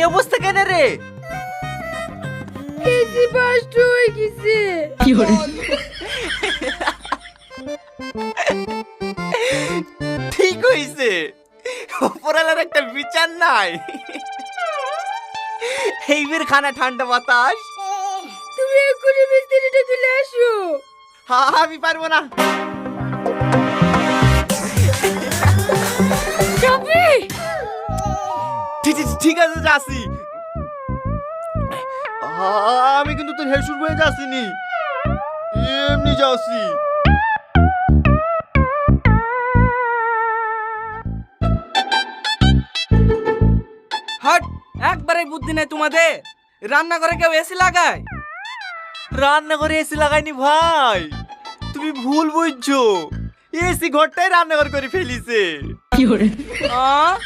অবস্থা কেন রে? এসি বাস্ট হয়ে গেছে। ঠিক হইছে, ওপরালার একটা বিচার নাই। এইবার খানা ঠান্ডা বাতাস। তুমি এক্ষুনি মিস্ত্রিটা তুলে আসো। আমি পারবো না। যাবি? ঠিক আছে, যাচ্ছি। আমি কিন্তু তোর হেসুর হয়ে যাচ্ছিনি, এমনি যাচ্ছি। হট, একবারে বুদ্ধি নাই তোমাদের। রান্না করে কেউ এসি লাগায়? রান্না করে এসি লাগাইনি ভাই, তুমি ভুল বুঝছো। এসি ঘরটাই রান্নাঘর করে ফেলিছে। আ?